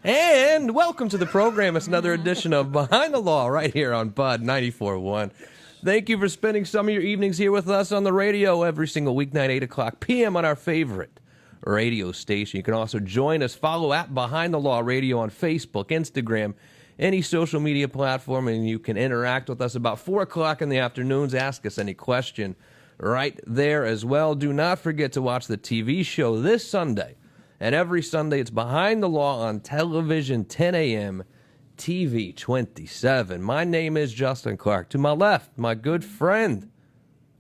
And welcome to the program. It's another edition of Behind the Law right here on Bud 94.1. Thank you for spending some of your evenings here with us on the radio every single weeknight, 8 o'clock p.m. on our favorite radio station. You can also join us. Follow at Behind the Law Radio on Facebook, Instagram, any social media platform, and you can interact with us about 4 o'clock in the afternoons. Ask us any question right there as well. Do not forget to watch the TV show this Sunday. And every Sunday, it's Behind the Law on television, 10 a.m., TV 27. My name is Justin Clark. To my left, my good friend,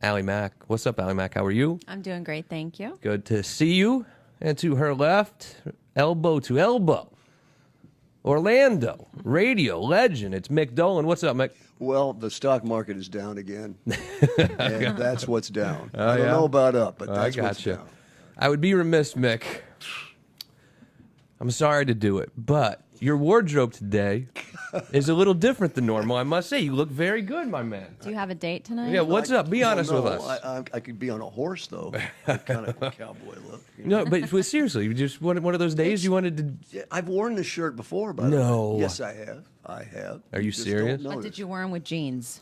Allie Mack. What's up, Allie Mack? How are you? I'm doing great, thank you. Good to see you. And to her left, elbow to elbow, Orlando radio legend. It's Mick Dolan. What's up, Mick? Well, the stock market is down again, and that's what's down. I don't know about up, but that's what's down. I would be remiss, Mick. I'm sorry to do it, but your wardrobe today is a little different than normal, I must say. You look very good, my man. Do you have a date tonight? Yeah, what's up? Be honest with us. I could be on a horse, though. Kind of a cowboy look. No, but seriously, you just one of those days you wanted to... I've worn this shirt before, by the way. Yes, I have. I have. Are you serious? What did you wear them with jeans?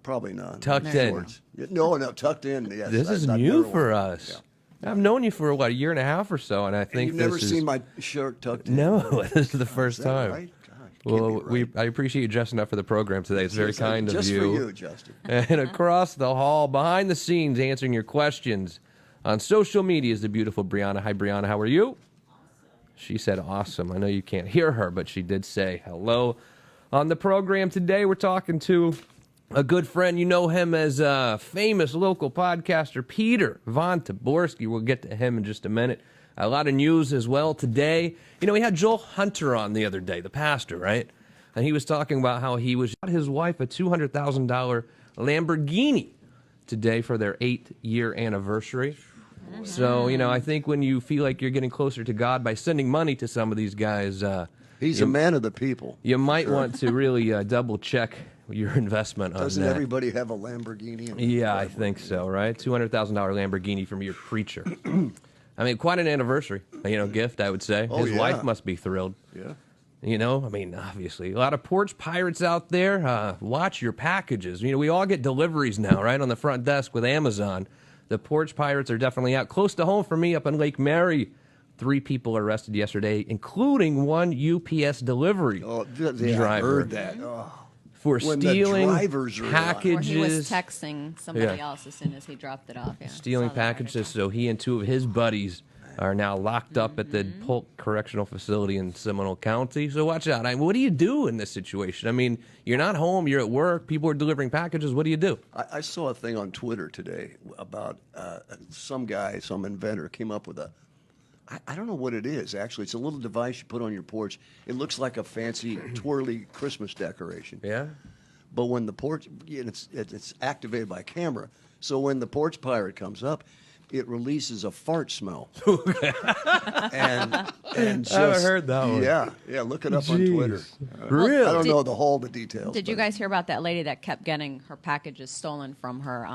Probably not. Tucked in. No, tucked in, yes. This is new for us. Yeah. I've known you for, a year and a half or so, and I think you've never seen my shirt tucked in? No, this is the first time. Right? Well, I appreciate you dressing up for the program today. It's very kind of you. Just for you, Justin. And across the hall, behind the scenes, answering your questions on social media is the beautiful Brianna. Hi, Brianna. How are you? She said awesome. I know you can't hear her, but she did say hello. On the program today, we're talking to a good friend. You know him as a famous local podcaster, Peter Von Taborski. We'll get to him in just a minute. A lot of news as well today. You know, we had Joel Hunter on the other day, the pastor, right? And he was talking about how he was his wife a $200,000 Lamborghini today for their 8th-year anniversary. So, I think when you feel like you're getting closer to God by sending money to some of these guys... He's a man of the people. You might want to really double-check your investment on that. Doesn't everybody have a Lamborghini? Yeah, I think so, right? $200,000 Lamborghini from your preacher. I mean, quite an anniversary, gift, I would say. His wife must be thrilled. Yeah. Obviously. A lot of porch pirates out there. Watch your packages. We all get deliveries now, right, on the front desk with Amazon. The porch pirates are definitely out. Close to home for me up in Lake Mary. 3 people arrested yesterday, including one UPS delivery driver. I heard that. Oh. For stealing packages. Or he was texting somebody else as soon as he dropped it off. Yeah, stealing packages, so he and 2 of his buddies are now locked up at the Polk Correctional Facility in Seminole County. So watch out. what do you do in this situation? I mean, you're not home, you're at work, people are delivering packages. What do you do? I saw a thing on Twitter today about some inventor came up with I don't know what it is, actually. It's a little device you put on your porch. It looks like a fancy, twirly Christmas decoration. Yeah? But when the porch, it's activated by camera. So when the porch pirate comes up, it releases a fart smell. and just, I haven't heard that one. Yeah, look it up on Twitter. Really? I don't know the details. Did you guys hear about that lady that kept getting her packages stolen from her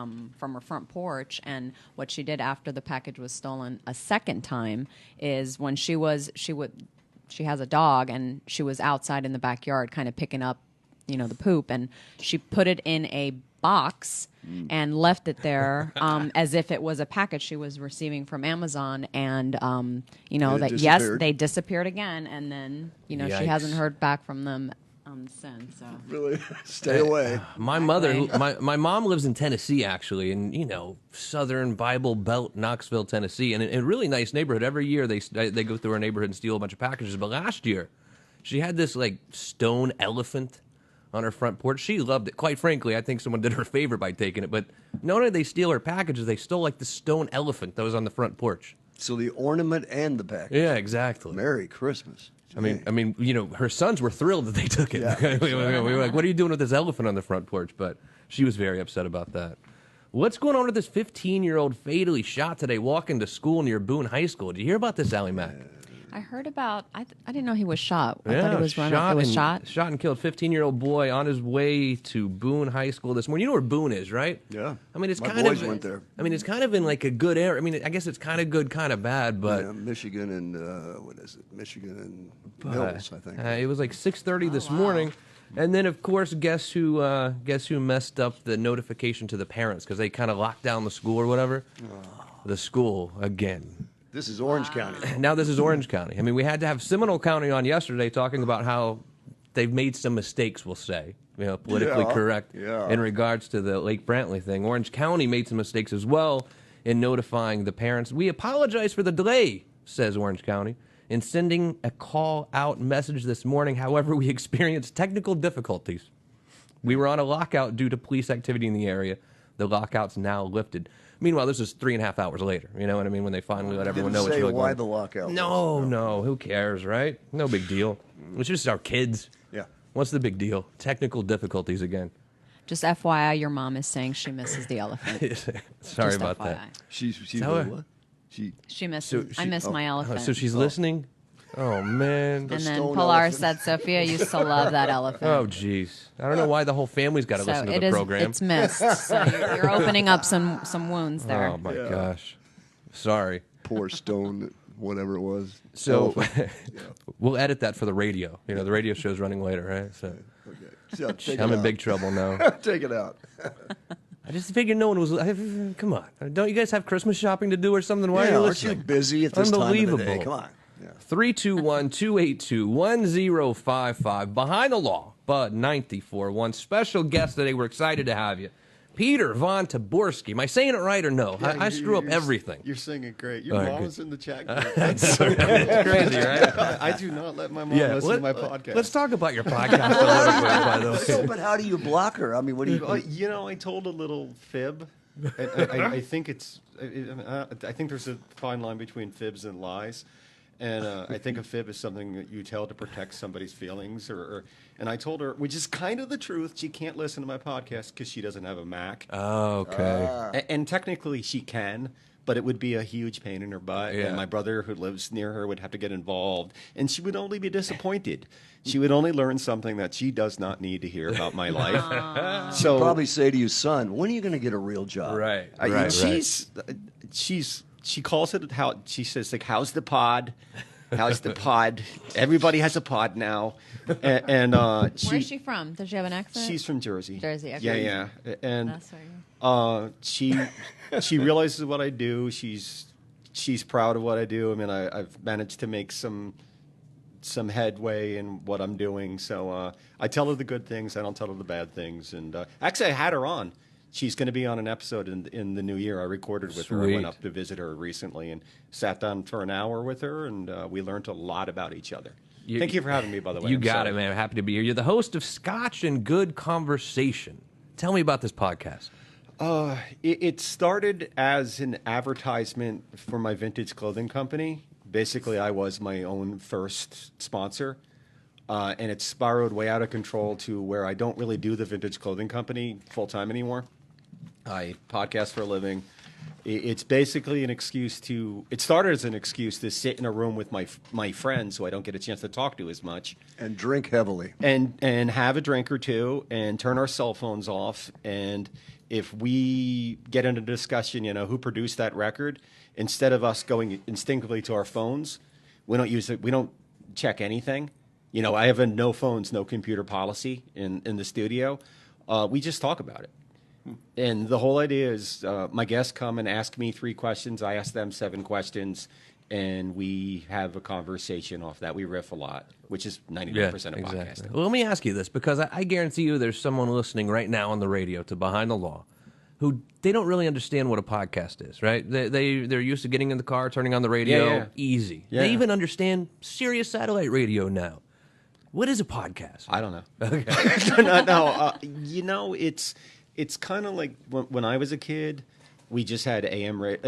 front porch? And what she did after the package was stolen a second time is when she has a dog and she was outside in the backyard kind of picking up, the poop, and she put it in a box and left it there as if it was a package she was receiving from Amazon, and they disappeared again, and then she hasn't heard back from them since. So really, stay away. My mother, my mom lives in Tennessee actually, in Southern Bible Belt, Knoxville, Tennessee, and in a really nice neighborhood. Every year they go through our neighborhood and steal a bunch of packages. But last year, she had this stone elephant on her front porch. She loved it. Quite frankly, I think someone did her a favor by taking it. But not only did they steal her packages, they stole the stone elephant that was on the front porch. So the ornament and the package. Yeah, exactly. Merry Christmas. I mean, her sons were thrilled that they took it. Yeah. We were like, what are you doing with this elephant on the front porch? But she was very upset about that. What's going on with this 15-year-old fatally shot today walking to school near Boone High School? Did you hear about this, Allie Mack? I heard about. I didn't know he was shot. I Yeah, thought he was running. It was shot. Shot and killed. 15-year-old boy on his way to Boone High School this morning. You know where Boone is, right? Yeah. I mean, it's My kind boys of. went there. I mean, it's kind of in like a good area. I mean, I guess it's kind of good, kind of bad, but. Yeah, Michigan and what is it? Michigan and Mills, I think. It was like 6:30 this morning, and then of course, guess who messed up the notification to the parents because they kind of locked down the school or whatever. The school again. This is Orange County. Now this is Orange County. I mean, we had to have Seminole County on yesterday talking about how they've made some mistakes. We'll say, politically Yeah, correct yeah. in regards to the Lake Brantley thing. Orange County made some mistakes as well in notifying the parents. We apologize for the delay, says Orange County, in sending a call-out message this morning. However, we experienced technical difficulties. We were on a lockout due to police activity in the area. The lockout's now lifted. Meanwhile, this is 3.5 hours later. You know what I mean? When they finally let everyone Didn't know what's say really why going the lockout. No, who cares, right? No big deal. It's just our kids. Yeah. What's the big deal? Technical difficulties again. Just FYI, your mom is saying she misses the elephant. Sorry Just about FYI. that. She's How- really what? She misses. I miss my Oh, elephant. so she's listening? Oh, man. and then stone Pilar elephant. said Sophia used to love that elephant. Oh, jeez. I don't know why the whole family's got to so listen to it the is. program. It's missed. So you're opening up some wounds there. Oh, my gosh. Sorry. Poor stone, whatever it was. So Oh, we'll edit that for the radio. The radio show's running later, right? So okay. So take I'm it in out. big trouble now. Take it out. I just figured no one was. Come on. Don't you guys have Christmas shopping to do or something? Why are you aren't you listening? busy at this time of the day? Unbelievable. Come on. Yeah. 321-282-1055. Behind the Law, Bud 94. One special guest today. We're excited to have you. Peter Von Taborski. Am I saying it right or no? I screw up everything. You're singing great. Your All right, mom good. is in the chat group. It's crazy, right? I do not let my mom listen to my podcast. Let's talk about your podcast a little bit, by the So, way. but how do you block her? I mean, what do you? I told a little fib. I think it's. I think there's a fine line between fibs and lies, and I think a fib is something that you tell to protect somebody's feelings. And I told her, which is kind of the truth. She can't listen to my podcast because she doesn't have a Mac. Oh, okay. And technically she can, but it would be a huge pain in her butt. Yeah. And my brother who lives near her would have to get involved. And she would only be disappointed. She would only learn something that she does not need to hear about my life. So Probably say to you, son, when are you going to get a real job? Right. She calls it she says like, how's the pod? How's the pod? Everybody has a pod now. And Where's she from? Does she have an accent? She's from Jersey. Jersey, okay. Yeah. And That's where you. she realizes what I do. She's proud of what I do. I mean, I've managed to make some headway in what I'm doing. So I tell her the good things. I don't tell her the bad things. And actually, I had her on. She's going to be on an episode in the new year. I recorded with her. I Sweet. went up to visit her recently and sat down for an hour with her, and we learned a lot about each other. Thank you for having me, by the way. You I'm got sorry. it, man. Happy to be here. You're the host of Scotch and Good Conversation. Tell me about this podcast. It started as an advertisement for my vintage clothing company. Basically, I was my own first sponsor, and it spiraled way out of control to where I don't really do the vintage clothing company full time anymore. I podcast for a living. It's basically an excuse to. It started as an excuse to sit in a room with my friends who I don't get a chance to talk to as much, And drink heavily. and have a drink or two, and turn our cell phones off. And if we get into a discussion, who produced that record, instead of us going instinctively to our phones, we don't use it. We don't check anything. I have a no phones, no computer policy in the studio. We just talk about it. And the whole idea is my guests come and ask me 3 questions. I ask them 7 questions, and we have a conversation off that. We riff a lot, which is 99% of podcasting. Well, let me ask you this, because I guarantee you there's someone listening right now on the radio to Behind the Law who they don't really understand what a podcast is, right? They're used to getting in the car, turning on the radio, Yeah. easy. Yeah. They even understand Sirius satellite radio now. What is a podcast? I don't know. No, it's kind of like when I was a kid, we just had antenna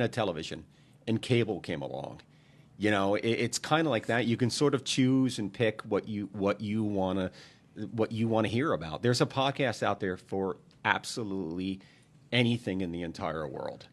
television, and cable came along. It's kind of like that. You can sort of choose and pick what you want to hear about. There's a podcast out there for absolutely anything in the entire world.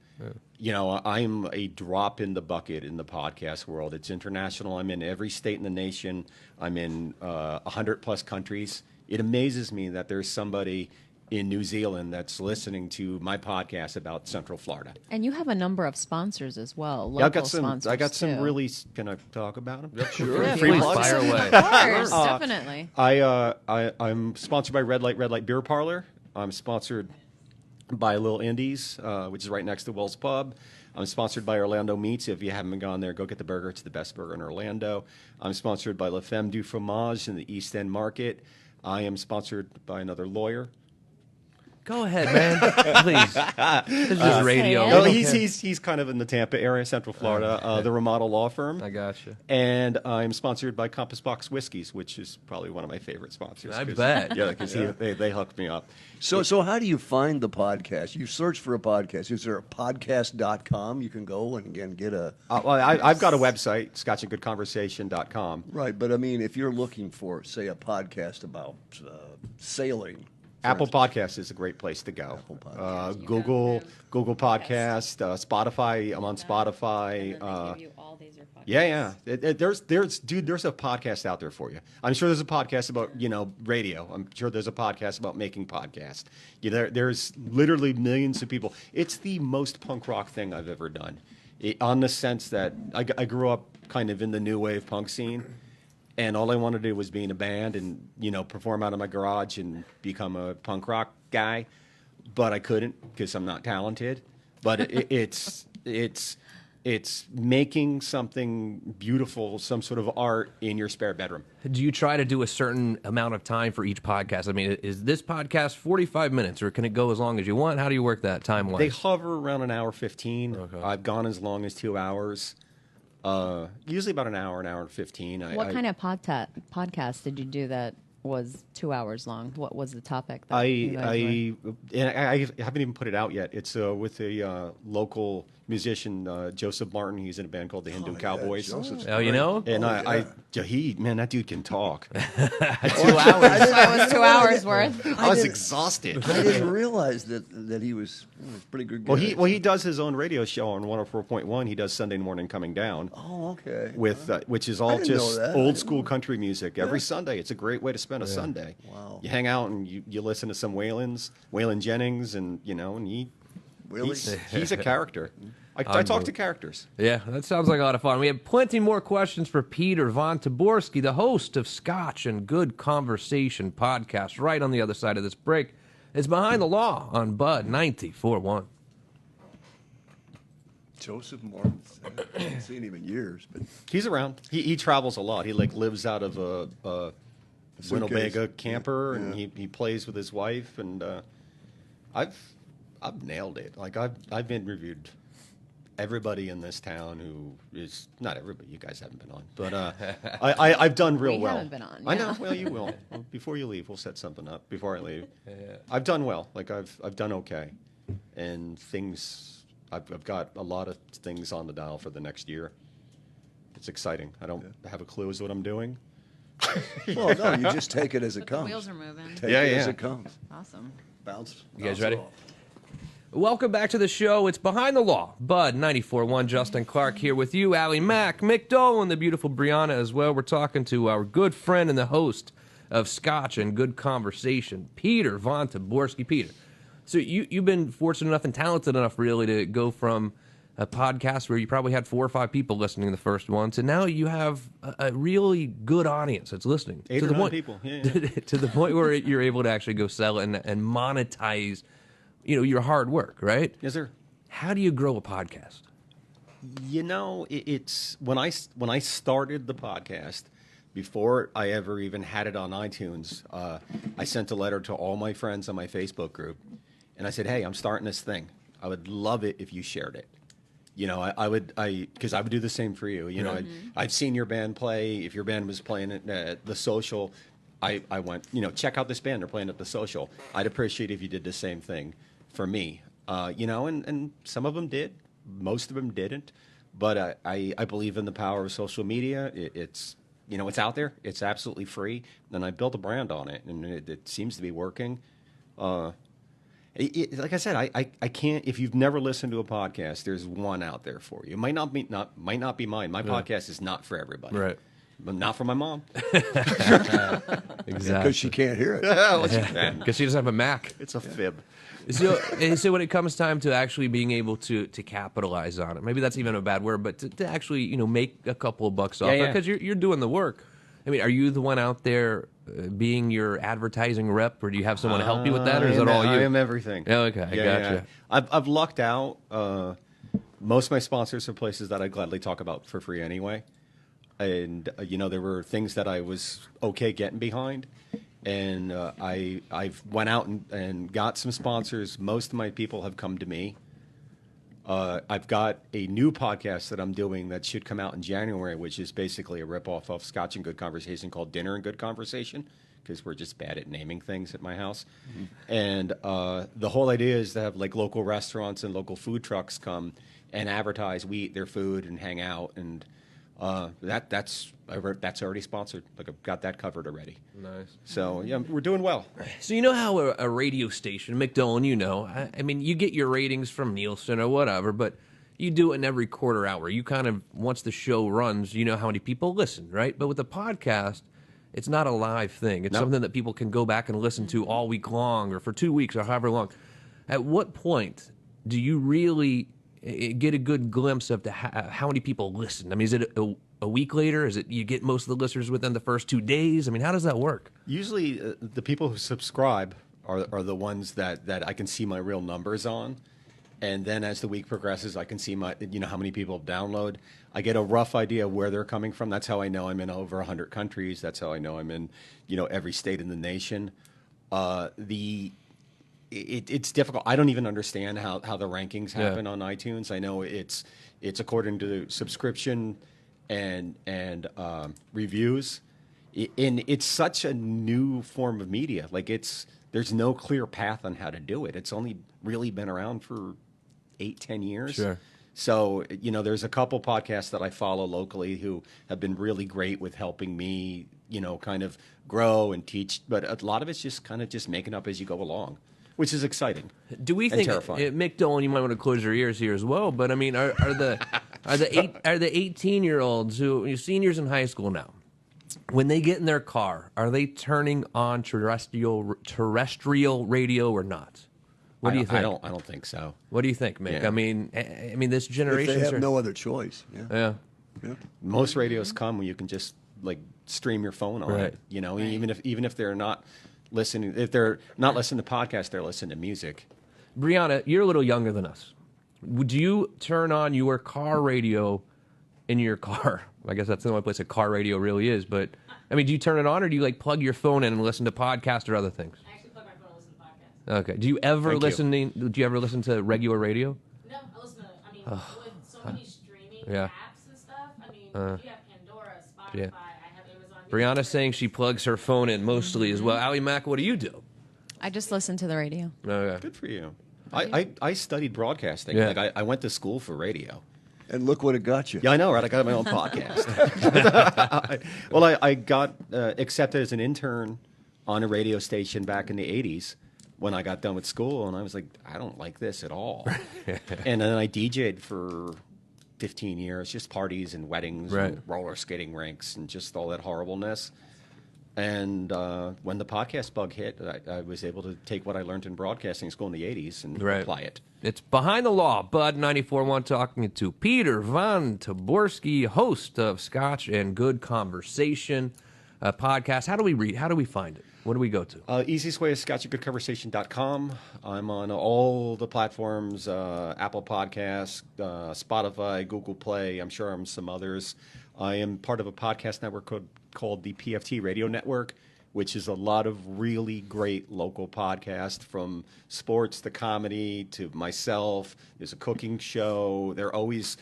You know, I'm a drop in the bucket in the podcast world. It's international. I'm in every state in the nation. I'm in 100 plus countries. It amazes me that there's somebody in New Zealand that's listening to my podcast about Central Florida. And you have a number of sponsors as well. Yeah, Local sponsors I got some too. really. Can I talk about them? Yep, Sure. Yeah, Please plugs. fire away. Of course, definitely. I'm sponsored by Red Light Beer Parlor. I'm sponsored by Little Indies, which is right next to Wells Pub. I'm sponsored by Orlando Meats. If you haven't gone there, go get the burger. It's the best burger in Orlando. I'm sponsored by La Femme du Fromage in the East End Market. I am sponsored by another lawyer. Go ahead, man. Please. This is just radio. say it. No, We don't he's kind of in the Tampa area, Central Florida, the Remodel Law Firm. care. I gotcha. And I'm sponsored by Compass Box Whiskeys, which is probably one of my favorite sponsors. I 'cause- bet. Yeah, because they hooked me up. So how do you find the podcast? You search for a podcast. Is there a podcast.com you can go and again get a Well, I've got a website, scotchandgoodconversation.com. right? But I mean, if you're looking for, say, a podcast about sailing, Apple Podcasts is a great place to go. Apple Podcasts. Google Podcast, Spotify. I'm on Spotify. Yeah. There's a podcast out there for you. I'm sure there's a podcast about radio. I'm sure there's a podcast about making podcasts. There's literally millions of people. It's the most punk rock thing I've ever done, on the sense that I grew up kind of in the new wave punk scene. And all I wanted to do was be in a band and, perform out of my garage and become a punk rock guy. But I couldn't because I'm not talented. But it's making something beautiful, some sort of art in your spare bedroom. Do you try to do a certain amount of time for each podcast? I mean, is this podcast 45 minutes, or can it go as long as you want? How do you work that time-wise? They hover around an hour 15. Okay. I've gone as long as 2 hours. Usually about an hour and 15. What kind of podcast did you do that was 2 hours long? What was the topic? That you guys I haven't even put it out yet. It's with a local musician, Joseph Martin. He's in a band called the Hindu Cowboys. Joseph's Oh, you know? And that dude can talk. 2 hours. That was 2 hours worth. I was exhausted. I didn't realize that he was a pretty good guy. Well, he does his own radio show on 104.1. He does Sunday Morning Coming Down. Oh, okay. With which is I all didn't know just that. I old didn't school country music every Sunday. It's a great way to spend a Sunday. Wow. You hang out and you listen to some Waylon Jennings, and Really? he's a character. I talk to characters. Yeah, that sounds like a lot of fun. We have plenty more questions for Peter Von Taborski, the host of Scotch and Good Conversation podcast, right on the other side of this break. It's Behind the Law on Bud 94.1. Joseph Martin. I haven't seen him in years, but He's around. He travels a lot. He lives out of a Winnebago camper, and he plays with his wife. And I've nailed it. Like I've interviewed everybody in this town who is not everybody. You guys haven't been on, but I've done real We well. haven't been on, I yeah. know. Well, you will. Well, before you leave, we'll set something up. Before I leave, I've done well. Like I've done okay, and things. I've got a lot of things on the dial for the next year. It's exciting. I don't have a clue as to what I'm doing. well, no, you just take it as it The comes. wheels are moving. Take Yeah, it as yeah. it comes. Awesome. Bounce. You guys bounce ready? off. Welcome back to the show. It's Behind the Law. Bud 94.1, Justin Clark here with you, Allie Mack, Mick Dolan, the beautiful Brianna as well. We're talking to our good friend and the host of Scotch and Good Conversation, Peter Von Taborski. Peter, so you've been fortunate enough and talented enough really to go from a podcast where you probably had 4 or 5 people listening the first one to now you have a really good audience that's listening. 8 to or the 9 point, people. Yeah. to the point where you're able to actually go sell it and monetize your hard work, right? Yes, sir. How do you grow a podcast? It's when I started the podcast, before I ever even had it on iTunes, I sent a letter to all my friends on my Facebook group, and I said, "Hey, I'm starting this thing. I would love it if you shared it." Because I would do the same for you. I've seen your band play. If your band was playing at the Social, I went, check out this band. They're playing at the Social. I'd appreciate if you did the same thing for me. And some of them did. Most of them didn't. But I believe in the power of social media. It's out there. It's absolutely free. And I built a brand on it, and it seems to be working. Like I said, I can't. If you've never listened to a podcast, there's one out there for you. It might not be mine. My podcast is not for everybody. Right. But not for my mom. Exactly. Because she can't hear it. Because she doesn't have a Mac. It's a fib. So when it comes time to actually being able to capitalize on it, maybe that's even a bad word, but to actually make a couple of bucks off it, Yeah. because you're doing the work. I mean, are you the one out there being your advertising rep, or do you have someone to help you with that, or is it all you? I am everything. Oh, okay, I gotcha. I've lucked out. Most of my sponsors are places that I gladly talk about for free anyway. And there were things that I was okay getting behind, and I've went out and got some sponsors. Most of my people have come to me. I've got a new podcast that I'm doing that should come out in January, which is basically a ripoff of Scotch and Good Conversation called Dinner and Good Conversation, because we're just bad at naming things at my house. Mm-hmm. And the whole idea is to have like local restaurants and local food trucks come and advertise. We eat their food and hang out, and that's already sponsored. Like I've got that covered already. Nice. So yeah, we're doing well. So you know how a radio station, Mick Dolan, I mean, you get your ratings from Nielsen or whatever, but you do it in every quarter hour. You kind of, once the show runs, you know how many people listen, right? But with a podcast, it's not a live thing. It's something that people can go back and listen to all week long or for 2 weeks or however long. At what point do you really get a good glimpse of how many people listen? I mean, is it a week later? Is it you get most of the listeners within the first 2 days? I mean, how does that work? Usually, the people who subscribe are the ones that I can see my real numbers on, and then as the week progresses, I can see my how many people download. I get a rough idea of where they're coming from. That's how I know I'm in over 100 countries. That's how I know I'm in every state in the nation. It's difficult. I don't even understand how the rankings happen on iTunes. I know it's according to subscription and reviews, and it's such a new form of media. Like there's no clear path on how to do it. It's only really been around for 8-10 years. Sure. So there's a couple podcasts that I follow locally who have been really great with helping me kind of grow and teach. But a lot of it's just kind of just making up as you go along, which is exciting. Do we think, Mick Dolan, you might want to close your ears here as well, but I mean, are the 18-year-olds who seniors in high school now, when they get in their car, are they turning on terrestrial radio or not? What do you think? I don't think so. What do you think, Mick? Yeah. I mean, this generation. If they have no other choice. Yeah. Most radios come when you can just like stream your phone on Right. it. Even if they're not listening, if they're not listening to podcasts, they're listening to music. Brianna, you're a little younger than us. Would you turn on your car radio in your car? I guess that's the only place a car radio really is. But I mean, do you turn it on, or do you like plug your phone in and listen to podcasts or other things? I actually plug my phone and listen to podcasts. Okay. Do you ever listen to regular radio? No, I listen to, with so many streaming Yeah. apps and stuff, you have Pandora, Spotify, Yeah. I have Amazon. Brianna's saying she plugs her phone in mostly as well. Ali Mack, what do you do? I just listen to the radio. Okay. Good for you. I studied broadcasting. Yeah. Like I went to school for radio. And look what it got you. Yeah, I know, right? I got my own podcast. I got accepted as an intern on a radio station back in the 80s when I got done with school, and I was like, I don't like this at all. And then I DJ'd for 15 years, just parties and weddings and roller skating rinks and just all that horribleness. And when the podcast bug hit, I was able to take what I learned in broadcasting school in the 80s and apply it. It's Behind the Law, Bud 94.1, talking to Peter Von Taborski, host of Scotch and Good Conversation podcast. How do we read? How do we find it? What do we go to? Easiest way is scotchandgoodconversation.com. I'm on all the platforms, Apple Podcasts, Spotify, Google Play. I'm sure I'm some others. I am part of a podcast network called the PFT Radio Network, which is a lot of really great local podcasts, from sports to comedy to myself. There's a cooking show. They're always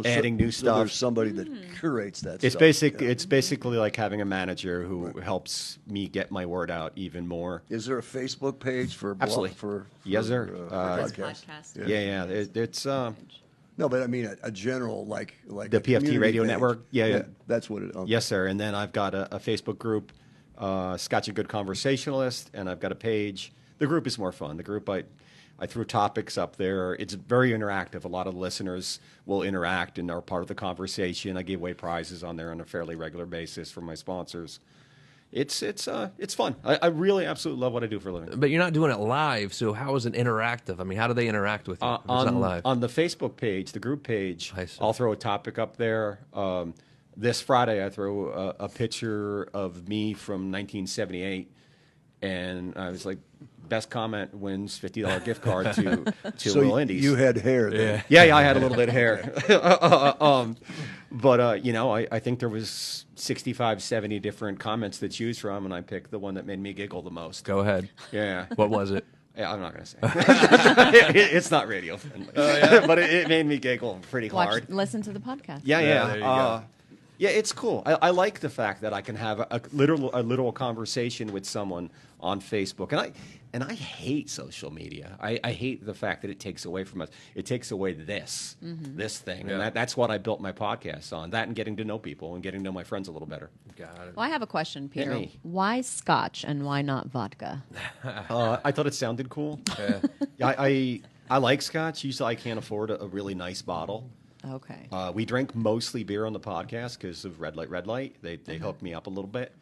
adding new So stuff. there's somebody that curates that It's stuff. It's basically like having a manager who helps me get my word out even more. Is there a Facebook page for Absolutely. for Yes, sir. podcasts? Podcast. Yeah. It's No, but I mean a general like The a PFT community Radio page. Network? Yeah. That's what it. Okay. yes, sir. And then I've got a Facebook group, Scotch and Good Conversationalist, and I've got a page. The group is more fun. The group I threw topics up there. It's very interactive. A lot of listeners will interact and are part of the conversation. I give away prizes on there on a fairly regular basis from my sponsors. It's fun. I really absolutely love what I do for a living. But you're not doing it live, so how is it interactive? I mean, how do they interact with you if it's not live? On the Facebook page, the group page, I see. I'll throw a topic up there. This Friday, I throw a picture of me from 1978, and I was like, best comment wins $50 gift card to So Little Indies. you had hair then. Yeah, I had a little bit of hair. But I think there was 65, 70 different comments to choose from, and I picked the one that made me giggle the most. Go ahead. Yeah. What was it? Yeah, I'm not going to say. It's not radio friendly. But it made me giggle pretty hard. Listen to the podcast. Yeah. there you go. Yeah, it's cool. I like the fact that I can have a literal conversation with someone on Facebook, and I hate social media. I hate the fact that it takes away from us. It takes away this thing, Yeah. and that's what I built my podcast on. That and getting to know people and getting to know my friends a little better. Got it. Well, I have a question, Peter. me. Why Scotch and why not vodka? I thought it sounded cool. I like Scotch. Usually, I can't afford a really nice bottle. Okay. We drink mostly beer on the podcast because of Red Light. They hook me up a little bit.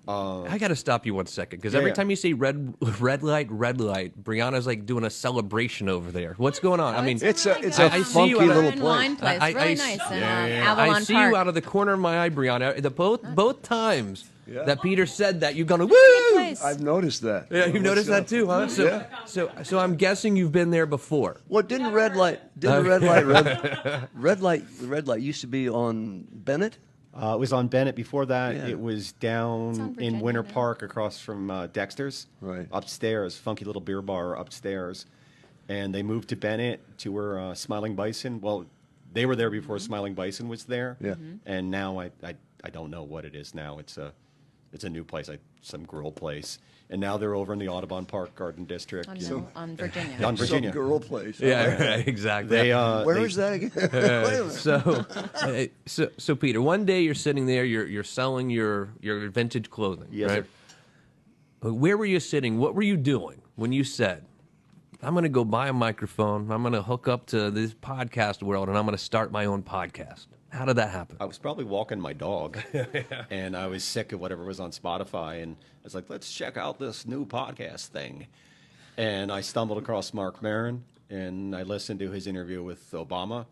I got to stop you 1 second because Yeah, every yeah. time you say red light, Brianna's like doing a celebration over there. What's going on? I mean, It's really a good. I see funky you out of- little and place. wine place. I- really I- nice. In, I Avalon see Park. you out of the corner of my eye, Brianna. Both times that Peter said that, you've gone, Good woo! place. I've noticed that. Yeah, you've noticed that too, huh? So I'm guessing you've been there before. What didn't red light used to be on Bennett? It was on Bennett. Before that, Yeah. it was It's down on in Virginia Winter now. Park across from Dexter's. Right. Upstairs, funky little beer bar upstairs. And they moved to Bennett to where Smiling Bison, well, they were there before Smiling Bison was there. Yeah. And now I don't know what it is now. It's a new place, some grill place. And now they're over in the Audubon Park Garden District. on, And on Virginia. on Virginia. Some girl place. Yeah, right, exactly. They, Where they- is that again? Wait a minute. So Peter, one day you're sitting there, you're selling your vintage clothing. Yes, right? Where were you sitting? What were you doing when you said, I'm going to go buy a microphone, I'm going to hook up to this podcast world, and I'm going to start my own podcast? How did that happen? I was probably walking my dog, and I was sick of whatever was on Spotify, and I was like, let's check out this new podcast thing. And I stumbled across Mark Maron, and I listened to his interview with Obama.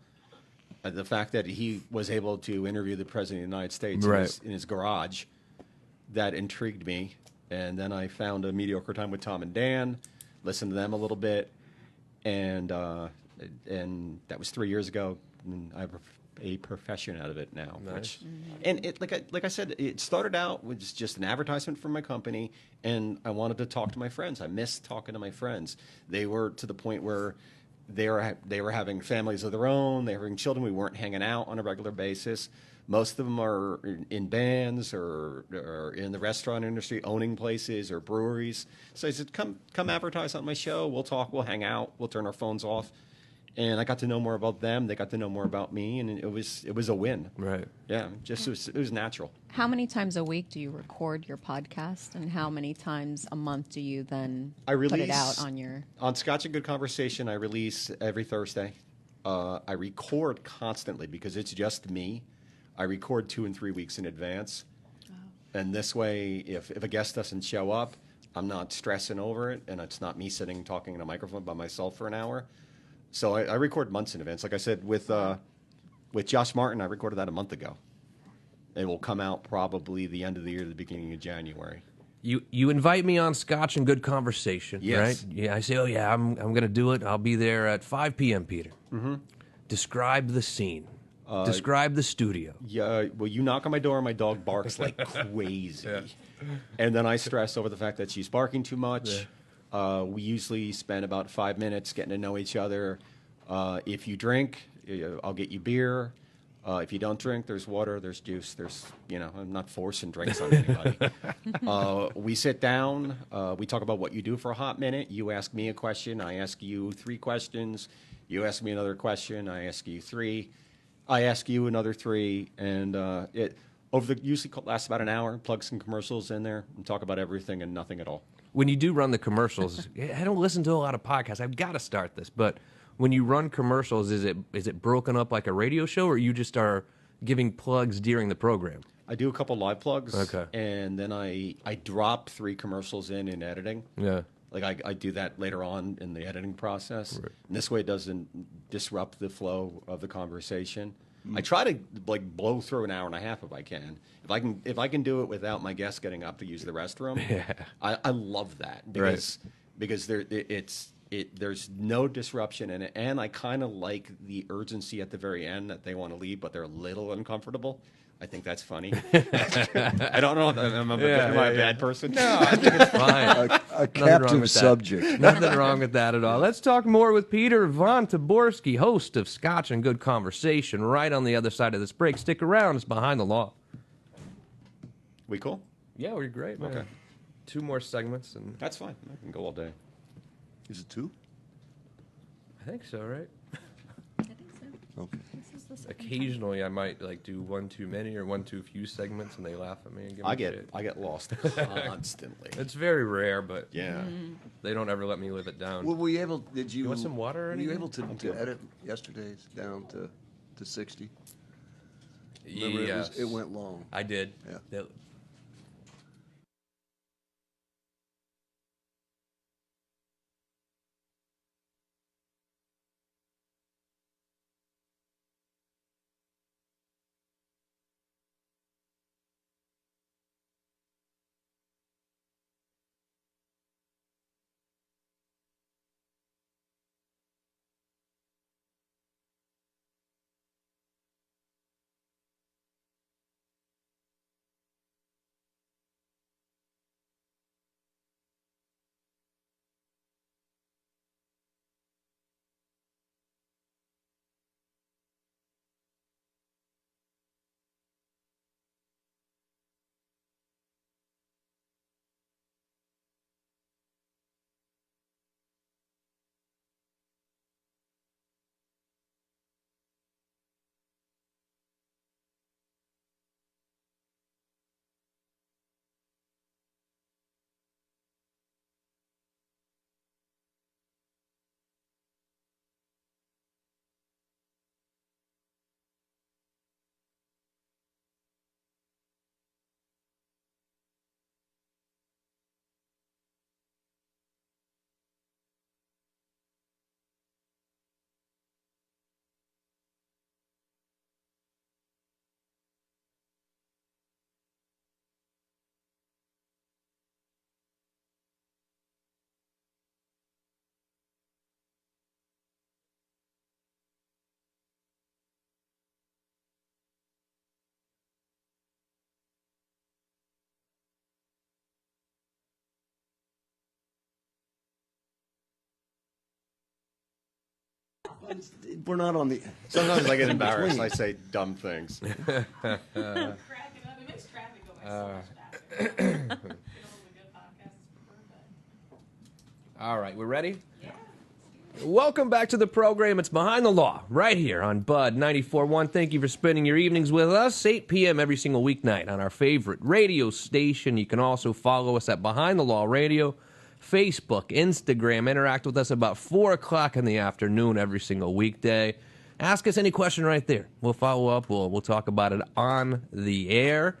The fact that he was able to interview the President of the United States Right. in his garage, that intrigued me. And then I found A Mediocre Time with Tom and Dan, listened to them a little bit, and that was 3 years ago. And I have a profession out of it now. Nice. And it, like I said, it started out with just an advertisement from my company, and I wanted to talk to my friends. I missed talking to my friends. They were to the point where they were having families of their own. They were having children. We weren't hanging out on a regular basis. Most of them are in bands or in the restaurant industry, owning places or breweries. So I said, come advertise on my show. We'll talk. We'll hang out. We'll turn our phones off. And I got to know more about them. They got to know more about me, and it was a win. Right. Yeah, just it was natural. How many times a week do you record your podcast, and how many times a month do you then I put it release- out on your? On Scotch and Good Conversation, I release every Thursday. I record constantly because it's just me. I record 2 and 3 weeks in advance. And this way, if a guest doesn't show up, I'm not stressing over it, and it's not me sitting talking in a microphone by myself for an hour. So I record months in advance. Like I said, with Josh Martin, I recorded that a month ago. It will come out probably the end of the year, the beginning of January. You invite me on Scotch and Good Conversation, Yes. right? Yeah, I say, oh yeah, I'm going to do it. I'll be there at 5 p.m., Peter. Mm-hmm. Describe the scene. Describe the studio. Yeah, well, you knock on my door, and my dog barks like crazy. And then I stress over the fact that she's barking too much. We usually spend about 5 minutes getting to know each other. If you drink, I'll get you beer. If you don't drink, there's water, there's juice, I'm not forcing drinks on anybody. We sit down, we talk about what you do for a hot minute. You ask me a question, I ask you 3 questions. You ask me another question, I ask you 3. I ask you another 3, and it usually lasts about an hour. Plug some commercials in there and talk about everything and nothing at all. when you do run the commercials, I don't listen to a lot of podcasts. I've got to start this, but when you run commercials, is it broken up like a radio show, or you just are giving plugs during the program? I do a couple live plugs. Okay. And then I drop 3 commercials in editing. Yeah. Like I do that later on in the editing process. Right. And this way it doesn't disrupt the flow of the conversation. I try to like blow through an hour and a half if I can. If I can do it without my guests getting up to use the restroom, I love that because there's no disruption in it, and I kind of like the urgency at the very end that they want to leave, but they're a little uncomfortable. I think that's funny. I don't know. Am I a bad person? No, I think it's fine. A captive that. subject. Nothing wrong with that at all. Let's talk more with Peter Von Taborski, host of Scotch and Good Conversation, right on the other side of this break. Stick around. It's Behind the Law. We cool? Yeah, we're great, man. Okay. 2 more segments, and That's fine. I can go all day. Is it 2? I think so, right? I think so. Okay. This is the second time. Occasionally, I might like do 1 too many or 1 too few segments, and they laugh at me and give me shit. I get lost constantly. It's very rare, but Yeah. they don't ever let me live it down. Were we able? Did you? want some water or Were you anything? able to edit yesterday's down to 60? Remember, Yes. it went long. I did. Yeah. We're not on the. Sometimes I get embarrassed. I say dumb things. Cracking up. It makes traffic go by so much faster. You know, with a good podcast is preferred, but All right, we're ready? Welcome back to the program. It's Behind the Law, right here on Bud 94.1. Thank you for spending your evenings with us. 8 p.m. every single weeknight on our favorite radio station. You can also follow us at Behind the Law Radio, Facebook, Instagram. Interact with us about 4 o'clock in the afternoon every single weekday. Ask us any question right there. We'll follow up. We'll talk about it on the air.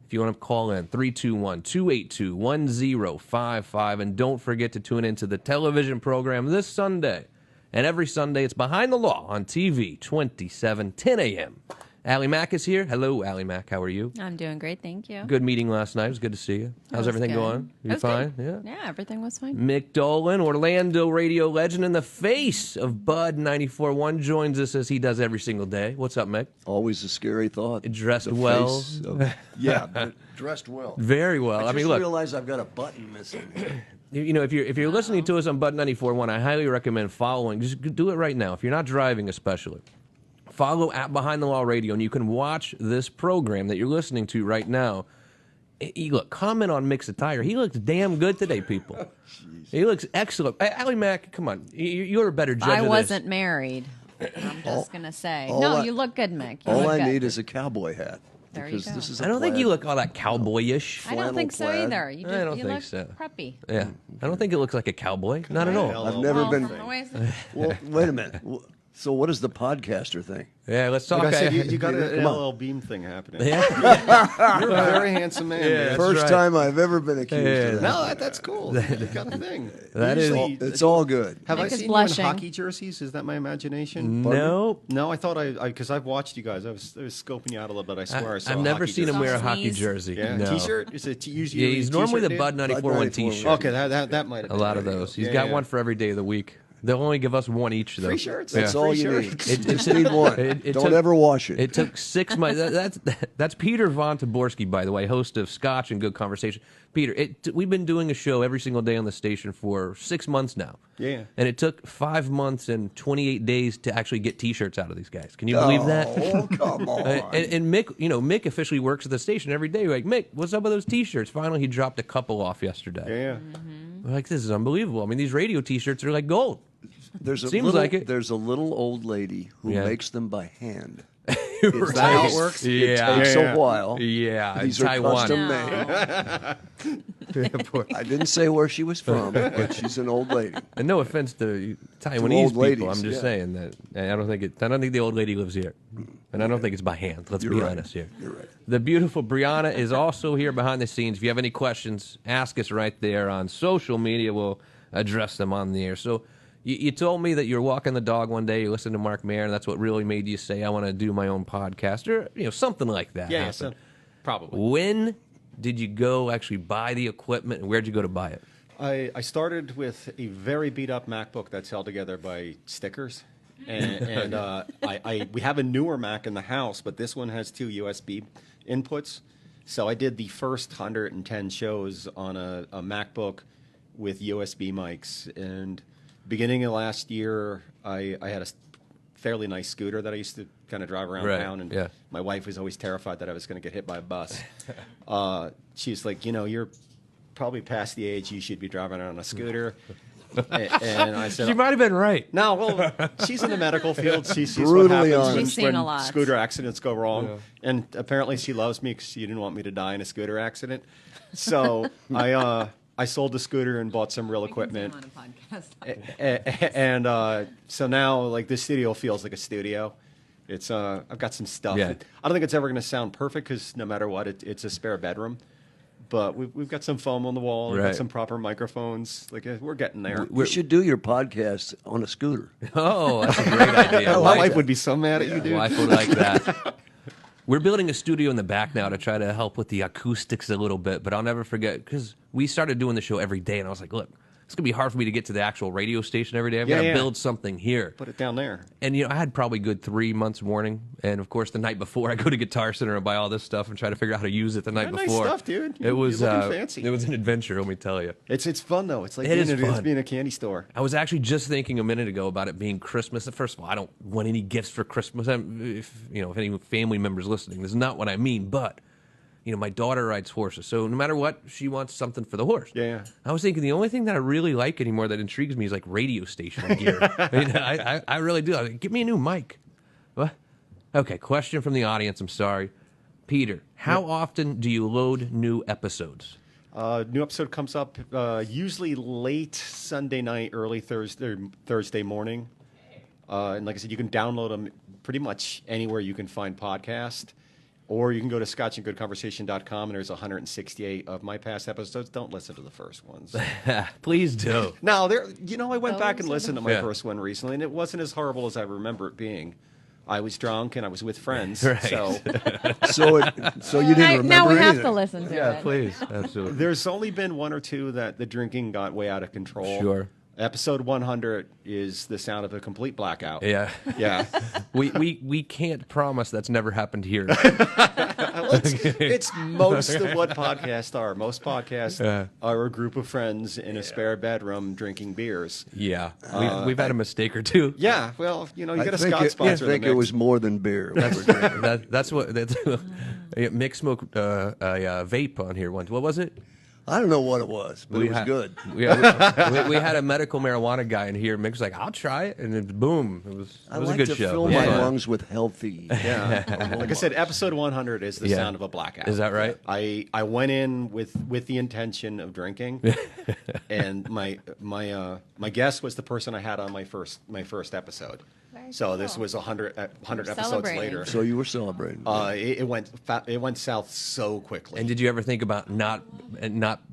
If you want to call in, 321-282-1055. And don't forget to tune into the television program this Sunday. And every Sunday, it's Behind the Law on TV, 27, 10 a.m. Allie Mack is here. Hello, Allie Mack. How are you? I'm doing great, thank you. Good meeting last night. It was good to see you. How's was everything good. going? It You was fine? good. Yeah. Yeah, everything was fine. Mick Dolan, Orlando radio legend and the face of Bud 94.1, joins us as he does every single day. What's up, Mick? Always a scary thought. Dressed The well. face of- yeah, but dressed well. Very well. I I mean, just look. realized I've got a button missing. You know, if you're listening to us on Bud 94.1, I highly recommend following. Just do it right now. If you're not driving, especially, follow at Behind the Law Radio, and you can watch this program that you're listening to right now. Look, comment on Mick's attire. He looks damn good today, people. He looks excellent. Allie Mack, come on, you're a better judge. I of wasn't this. married. I'm just gonna say. all No, I- you look good, Mick. You All look I good. need is a cowboy hat. There you because go. this is. I don't think you look all that cowboyish. I don't think so flannel either. You, I just, don't you think look so. preppy. Yeah, I don't think it looks like a cowboy. Not at all. I've never Well, been. always- Well, wait a minute. So what is the podcaster thing? Yeah, let's talk. Like I said, you got an Come on. LL Beam thing happening. Yeah. You're a very handsome man. Yeah, dude. that's First right. time I've ever been accused Yeah, of that. No, that's cool. You got the thing. That is- Usually- It's all good. Have I Nick is seen blushing. you in hockey jerseys? Is that my imagination? No, No, I thought because I've watched you guys. I was scoping you out a little bit. I swear I saw. I've a never hockey seen him jersey. wear a Soft hockey knees. jersey. Yeah, no. T-shirt. Is it usually? Yeah, he's a normally the t-shirt Bud dude? 94 Bud 94 T-shirt. Okay, that might have A been lot of it. those. He's Yeah, got yeah. one for every day of the week. They'll only give us one each, though. Free shirts. That's Yeah. all Free you need. shirts. You just need one. It Don't took- ever wash it. It took 6 months. That's Peter Von Taborski, by the way, host of Scotch and Good Conversation. Peter, we've been doing a show every single day on the station for 6 months now. Yeah. And it took 5 months and 28 days to actually get T-shirts out of these guys. Can you believe that? Oh, come on. And Mick, Mick officially works at the station every day. We're like, Mick, what's up with those T-shirts? Finally, he dropped a couple off yesterday. Yeah. We're like, this is unbelievable. I mean, these radio T-shirts are like gold. There's a Seems little, like it. There's a little old lady who Yeah. makes them by hand. Is that how it works? It Yeah. takes Yeah. a while. Yeah, These in are Taiwan. custom No. made. I didn't say where she was from, but she's an old lady. And no offense to Taiwanese old people, ladies, I'm just yeah. saying that I don't think the old lady lives here, and I don't think it's by hand. Let's You're be right. honest here. You're right. The beautiful Brianna is also here behind the scenes. If you have any questions, ask us right there on social media. We'll address them on the air. So you told me that you're walking the dog one day. You listened to Mark Mayer, and that's what really made you say, "I want to do my own podcast," or something like that. Yeah. happened. So, probably. When did you go actually buy the equipment, and where'd you go to buy it? I started with a very beat up MacBook that's held together by stickers, and we have a newer Mac in the house, but this one has 2 USB inputs. So I did the first 110 shows on a MacBook with USB mics, and beginning of last year, I had a fairly nice scooter that I used to kind of drive around Right, town, and yeah. my wife was always terrified that I was going to get hit by a bus. She's like, you're probably past the age you should be driving on a scooter. And I said, She might have been right. no, well, she's in the medical field. She sees what Brutally happens honest. when, She's seen when a lot. scooter accidents go wrong. And apparently she loves me because she didn't want me to die in a scooter accident. So I sold the scooter and bought some real equipment. On a podcast. And so now, like, this studio feels like a studio. It's I've got some stuff. Yeah. I don't think it's ever going to sound perfect because no matter what, it's a spare bedroom. But we've got some foam on the wall. We've Right. got some proper microphones. Like we're getting there. You should do your podcast on a scooter. Oh, that's a great idea. My Why- wife would be so mad at you, dude. Wife would like that. We're building a studio in the back now to try to help with the acoustics a little bit, but I'll never forget because we started doing the show every day, and I was like, look, it's going to be hard for me to get to the actual radio station every day. I've got to Yeah. build something here. Put it down there. And, I had probably good 3 months warning. And, of course, the night before, I go to Guitar Center and buy all this stuff and try to figure out how to use it the night Nice before. stuff, dude. It was You're looking fancy. It was an adventure, let me tell you. It's fun though. It's like It is it's fun. being a candy store. I was actually just thinking a minute ago about it being Christmas. First of all, I don't want any gifts for Christmas. If any family members listening, this is not what I mean. But my daughter rides horses, so no matter what, she wants something for the horse. Yeah. I was thinking the only thing that I really like anymore that intrigues me is like radio station gear. I really do. Give me a new mic. What? Okay. Question from the audience. I'm sorry, Peter. How often do you load new episodes? New episode comes up usually late Sunday night, early Thursday morning. And like I said, you can download them pretty much anywhere you can find podcast. Or you can go to scotchandgoodconversation.com, and there's 168 of my past episodes. Don't listen to the first ones. Please do. No, I went back and Those are listened the- to my Yeah. first one recently, and it wasn't as horrible as I remember it being. I was drunk, and I was with friends. Right. So So you didn't remember now we have anything. to listen to Yeah, it. please. Absolutely. there's only been one or two that the drinking got way out of control. Sure. Episode 100 is the sound of a complete blackout. Yeah. Yeah. We can't promise that's never happened here. It's most of what podcasts are. Most podcasts Yeah. are a group of friends in a spare bedroom drinking beers. Yeah. We've had a mistake or two. Yeah, well, you I get a think Scott it, I sponsor. in the think it mix. was more than beer. we were drinking. That's what Mick smoked a vape on here once. What was it? I don't know what it was, but it was good. We had a medical marijuana guy in here. Mick's like, I'll try it, and then boom, it was I a like good to show. fill It was my fun. lungs with healthy. Yeah, like I said, episode 100 is the Yeah. sound of a blackout. Is that right? I went in with the intention of drinking, and my guest was the person I had on my first episode. Very So this cool. was 100 episodes celebrating. later. So you were celebrating. It went south so quickly. And did you ever think about not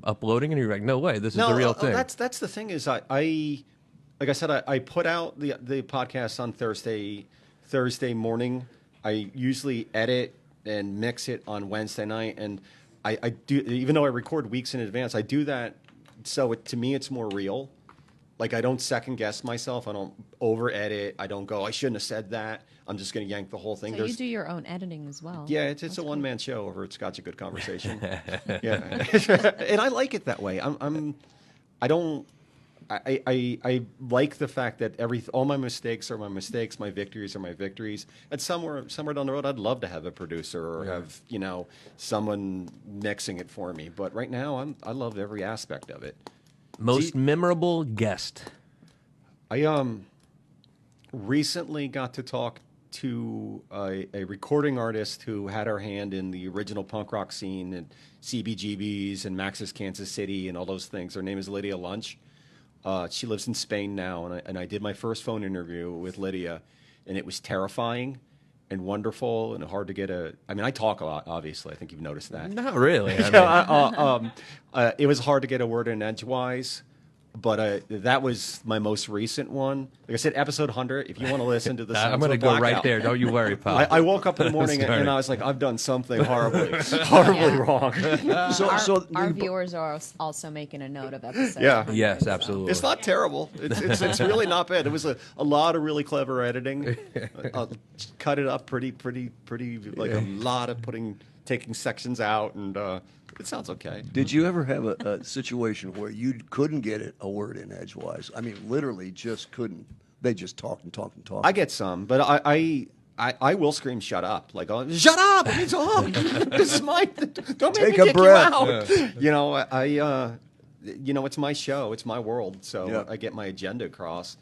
uploading? And you're like, no way, this is No, the real thing. That's the thing is I like I said I put out the podcast on Thursday morning. I usually edit and mix it on Wednesday night, and I do, even though I record weeks in advance, I do that so to me it's more real. Like I don't second guess myself. I don't over edit. I don't go, I shouldn't have said that. I'm just going to yank the whole thing. So you do your own editing as well. Yeah, it's a one man show over at Scotch a Good Conversation. Yeah, and I like it that way. I like the fact that all my mistakes are my mistakes, my victories are my victories. And somewhere down the road, I'd love to have a producer or have someone mixing it for me. But right now, I love every aspect of it. Most memorable guest. I recently got to talk to a recording artist who had her hand in the original punk rock scene and CBGBs and Max's Kansas City and all those things. Her name is Lydia Lunch. She lives in Spain now, and I did my first phone interview with Lydia, and it was terrifying and wonderful and hard to get I mean, I talk a lot, obviously. I think you've noticed that. Not really. I mean, It was hard to get a word in edgewise, but that was my most recent one. Like I said, episode 100. If you want to listen to the sounds I'm going to of a go right blackout. there. Don't you worry, pal. I woke up in the morning Sorry. and I was like, I've done something horribly Yeah. wrong. Our viewers are also making a note of episode. Yeah. 100, Yes, so. absolutely. It's not terrible. It's really not bad. It was a lot of really clever editing. Cut it up pretty, like a lot of taking sections out, and it sounds okay. Did you ever have a situation where you couldn't get a word in edgewise? I mean, literally just couldn't. They just talked and talked and talked. I get some, but I will scream "shut up!" Like, oh, "Shut up! It's on. This is my. Don't make Take me a kick breath." you out." It's my show. It's my world. So Yeah. I get my agenda across.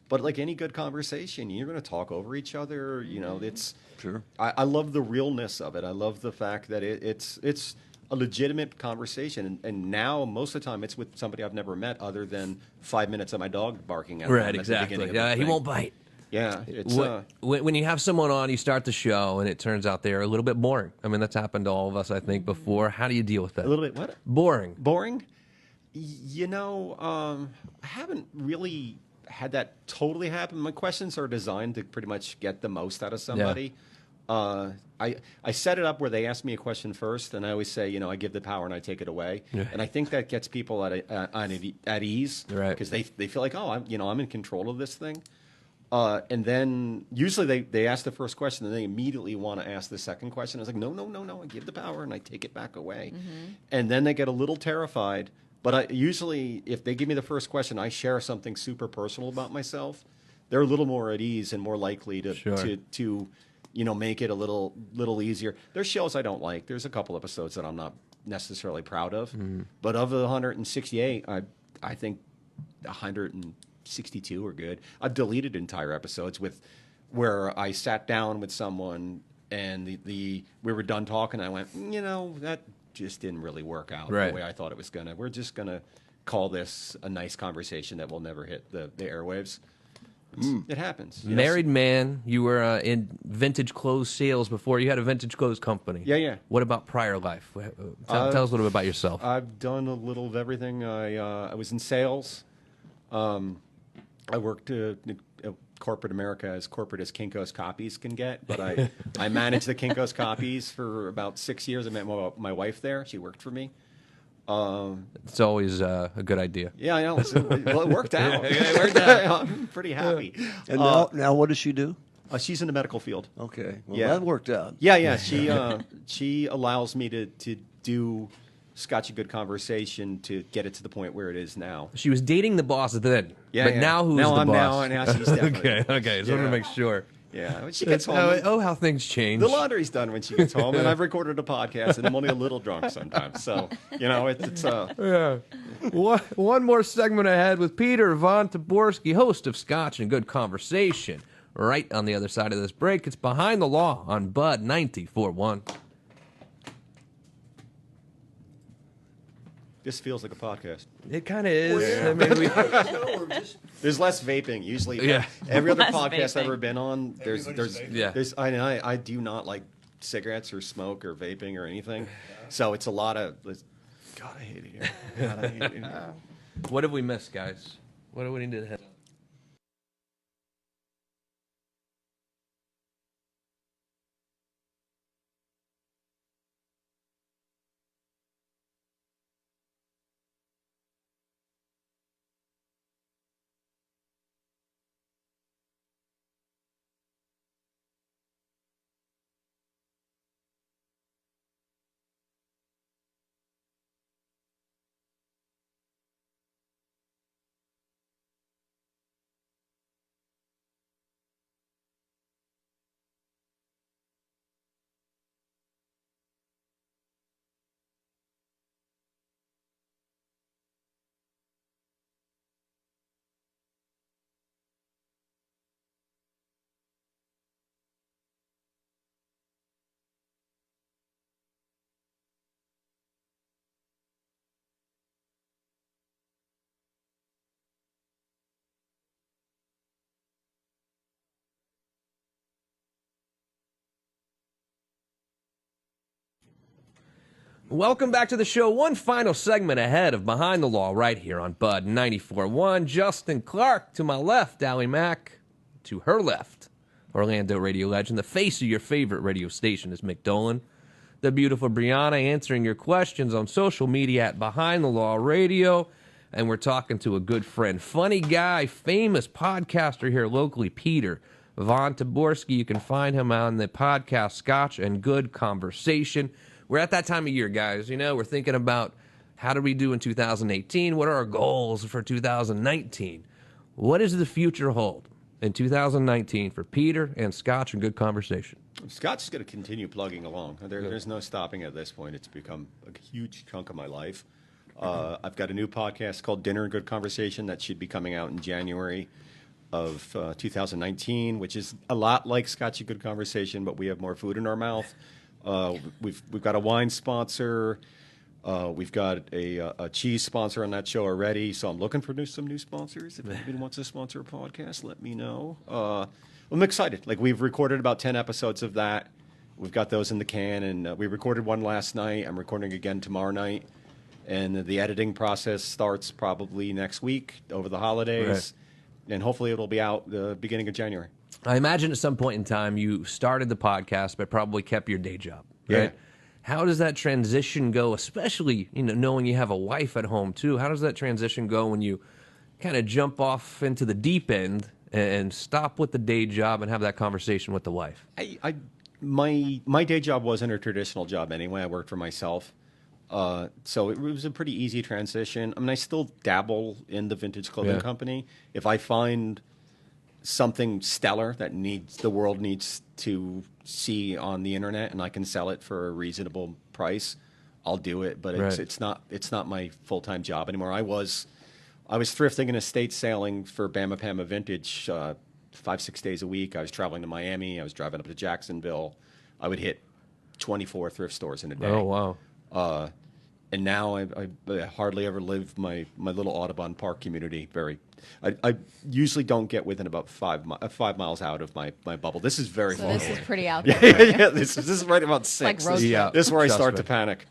But like any good conversation, you're going to talk over each other. It's Sure. I love the realness of it. I love the fact that it's a legitimate conversation, and now most of the time it's with somebody I've never met, other than 5 minutes of my dog barking at them right, at the exactly. beginning of Yeah, the he thing. won't bite. Yeah, it's When you have someone on, you start the show, and it turns out they're a little bit boring. I mean, that's happened to all of us, I think, before. How do you deal with that? a little bit what Boring. boring. I haven't really had that totally happen. My questions are designed to pretty much get the most out of somebody. I set it up where they ask me a question first, and I always say, I give the power and I take it away. And I think that gets people at ease, Right. Because they feel like, oh, I'm in control of this thing. And then usually they ask the first question, and they immediately want to ask the second question. I was like, no, I give the power and I take it back away. And then they get a little terrified. But I usually, if they give me the first question, I share something super personal about myself. They're a little more at ease and more likely to Sure. to make it a little easier. There's shows I don't like. There's a couple episodes that I'm not necessarily proud of. But of the 168, I think 162 are good. I've deleted entire episodes where I sat down with someone and we were done talking. And I went, that just didn't really work out Right. the way I thought it was gonna. We're just gonna call this a nice conversation that will never hit the airwaves. It happens. Yes. Married man, you were in vintage clothes sales before. You had a vintage clothes company. Yeah. What about prior life? Tell us a little bit about yourself. I've done a little of everything. I was in sales. I worked corporate America, as corporate as Kinko's Copies can get, but I managed the Kinko's Copies for about 6 years. I met my wife there. She worked for me. It's always a good idea. Yeah, I know. Well, it worked out. It worked out. I'm pretty happy. And now what does she do? She's in the medical field. Okay. Well, Yeah. that worked out. Yeah. She allows me to do Scotch a Good Conversation to get it to the point where it is now. She was dating the boss then. Yeah, but yeah. now who's Now the I'm boss? now she's definitely. Okay. Just wanted to make sure. Yeah, when she gets home. How things change. The laundry's done when she gets home, and I've recorded a podcast, and I'm only a little drunk sometimes. So, it's Yeah. One more segment ahead with Peter Von Taborski, host of Scotch and Good Conversation. Right on the other side of this break, it's Behind the Law on Bud 94.1. This feels like a podcast. It kind of is. Yeah. I mean, There's less vaping usually. Yeah. Every other Less podcast I've vaping. ever been on, there's Yeah. I do not like cigarettes or smoke or vaping or anything. So it's a lot of God, I hate it here. God, I hate it here. what have we missed, guys? What do we need to hit? Welcome back to the show. One final segment ahead of Behind the Law right here on Bud 94.1. Justin Clark to my left, Allie Mack to her left. Orlando radio legend, the face of your favorite radio station is Mick Dolan. The beautiful Brianna answering your questions on social media at Behind the Law Radio. And we're talking to a good friend, funny guy, famous podcaster here locally, Peter Von Taborski. You can find him on the podcast Scotch and Good Conversation. We're at that time of year, guys. We're thinking about how do we do in 2018? What are our goals for 2019? What does the future hold in 2019 for Peter and Scotch and Good Conversation? Scott's is going to continue plugging along. There's no stopping at this point. It's become a huge chunk of my life. I've got a new podcast called Dinner and Good Conversation that should be coming out in January of 2019, which is a lot like Scotch and Good Conversation, but we have more food in our mouth. We've got a wine sponsor. We've got a cheese sponsor on that show already. So I'm looking for some new sponsors. If anybody wants to sponsor a podcast, let me know. I'm excited. We've recorded about 10 episodes of that. We've got those in the can, and we recorded one last night. I'm recording again tomorrow night. And the editing process starts probably next week over the holidays. Right. And hopefully it'll be out the beginning of January. I imagine at some point in time you started the podcast but probably kept your day job, right? Yeah. How does that transition go, especially knowing you have a wife at home too? How does that transition go when you kind of jump off into the deep end and stop with the day job and have that conversation with the wife? My day job wasn't a traditional job anyway. I worked for myself. So it was a pretty easy transition. I mean, I still dabble in the vintage clothing company. If I find something stellar that the world needs to see on the internet and I can sell it for a reasonable price, I'll do it. But it's not my full-time job anymore. I was thrifting and estate sailing for Bama Pama Vintage 5-6 days a week. I was traveling to Miami. I was driving up to Jacksonville. I would hit 24 thrift stores in a day. Oh, wow. And now I hardly ever live my little Audubon Park community. I usually don't get within about 5 miles out of my bubble. This is very far. This is away. pretty out there. Yeah. This is right about 6. Like road trip. This is where I Trust start me. to panic.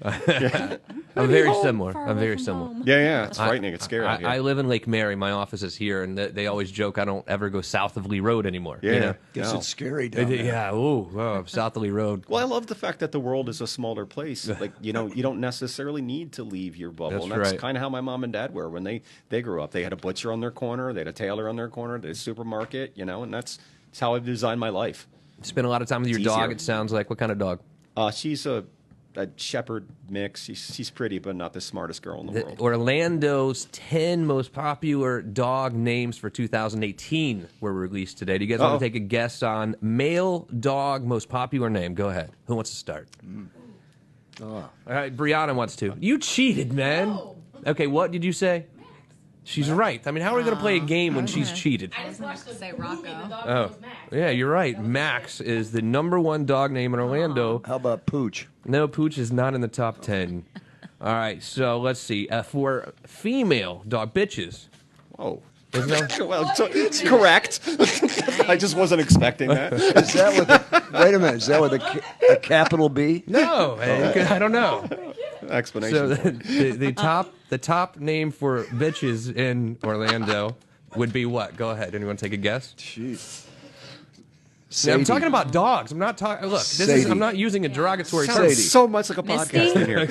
I'm very Home, similar. far I'm away very from similar. home. Yeah, it's frightening. It's scary. out here. I live in Lake Mary. My office is here, and they always joke I don't ever go south of Lee Road anymore. Yeah. Guess No. it's scary down there. Yeah. Ooh, south of Lee Road. Well, I love the fact that the world is a smaller place. You don't necessarily need to leave your bubble. That's And that's right. kind of how my mom and dad were when they grew up. They had a butcher on their corner, they had a tailor on their corner, they had a supermarket, and that's how I've designed my life. Spend a lot of time with your It's dog, easier. it sounds like. What kind of dog? She's a a shepherd mix. She's pretty, but not the smartest girl in the world. Orlando's 10 most popular dog names for 2018 were released today. Do you guys want to take a guess on male dog most popular name? Go ahead. Who wants to start? All right, Brianna wants to. You cheated, man. No. Okay, what did you say? She's right. I mean, how are we going to play a game when she's cheated? I just watched the Say movie. Rocco. The dog Oh, name was Max. yeah, you're right. Max is the #1 dog name in Orlando. How about Pooch? No, Pooch is not in the top 10. All right, so let's see. For female dog, bitches. Whoa. Isn't that- Well, it's correct. I just wasn't expecting that. Is that with wait a minute, is that with a capital B? No, I don't know. Explanation. So the top name for bitches in Orlando would be what? Go ahead. Anyone take a guess? Jeez. Yeah, I'm Sadie. talking about dogs. I'm not talking. Look, Sadie. I'm not using a derogatory term. Sounds so much like a Misty? podcast in here.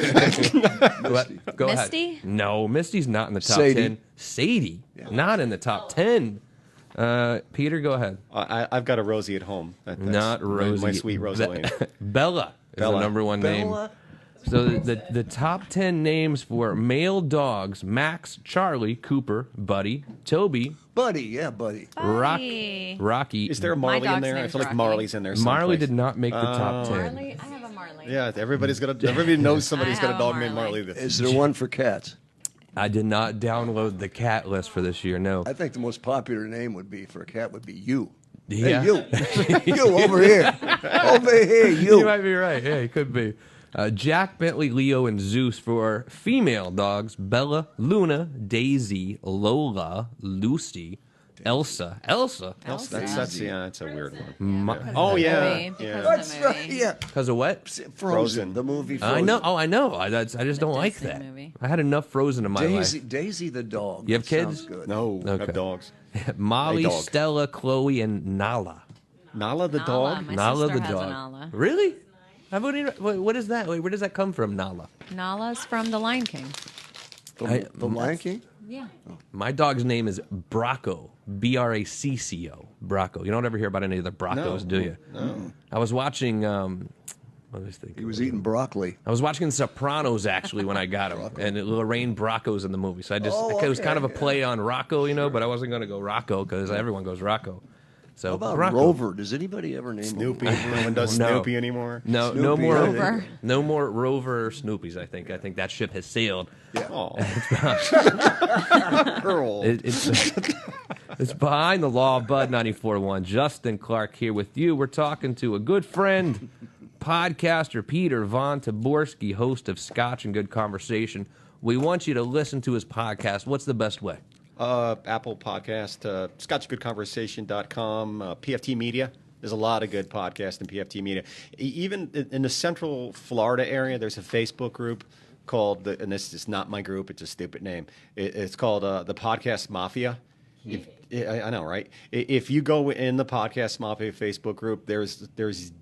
Go Misty? ahead. No, Misty's not in the top Sadie. 10. Sadie, not in the top 10. Peter, go ahead. I've got a Rosie at home. That's Not Rosie. My sweet Rosaline. Bella is Bella. the #1 name. Bella? So the top 10 names for male dogs: Max, Charlie, Cooper, Buddy, Toby, Buddy, yeah, buddy. Rocky. Is there a Marley in dog's there? I name's feel like Rocky. Marley's in there. Marley someplace. did not make the top 10. Marley? I have a Marley. Yeah, everybody knows somebody's I got a have dog a named Marley. Marley. Is there one for cats? I did not download the cat list for this year. No. I think the most popular name would be for a cat would be you. Yeah. Hey, you. You over here. Over here, You you. might be right. Yeah, it could be. Jack, Bentley, Leo, and Zeus for female dogs: Bella, Luna, Daisy, Lola, Lucy, Elsa. Elsa? That's a weird one. Oh Movie, yeah, because yeah. of the That's movie. right, yeah. Because of what? Frozen, the movie Frozen. I know. Oh, I know. I just don't like Disney that. movie. I had enough Frozen in my Daisy, life. Daisy the dog. You have That kids? Sounds good. No, I Okay. have dogs. Molly, Hey, dog. Stella, Chloe, and Nala. Nala the Nala, dog. my Nala sister the has dog. a Nala. Really? What is that? Wait, where does that come from, Nala? Nala's from The Lion King. The Lion King? Yeah. My dog's name is Bracco. Bracco. Bracco. You don't ever hear about any of the Braccos, No. do you? No. I was watching. What was I thinking? He was eating broccoli. I was watching Sopranos actually when I got him, and Lorraine Bracco's in the movie. So I just it was kind of a play on Rocco, but I wasn't going to go Rocco because everyone goes Rocco. So How about Rocco. Rover? Does anybody ever name Snoopy. him? No one does No. Snoopy anymore. No, Snoopy, no more Rover. No more Rover or Snoopies. I think that ship has sailed. Oh, Earl. It's Behind the Law, Bud 94.1. Justin Clark here with you. We're talking to a good friend, podcaster Peter Von Taborski, host of Scotch and Good Conversation. We want you to listen to his podcast. What's the best way? Apple Podcast, ScotchGoodConversation.com, PFT Media. There's a lot of good podcasts in PFT Media. Even in the Central Florida area, there's a Facebook group called, and this is not my group, it's a stupid name. It's called the Podcast Mafia. I know, right? If you go in the Podcast Mafia Facebook group, there's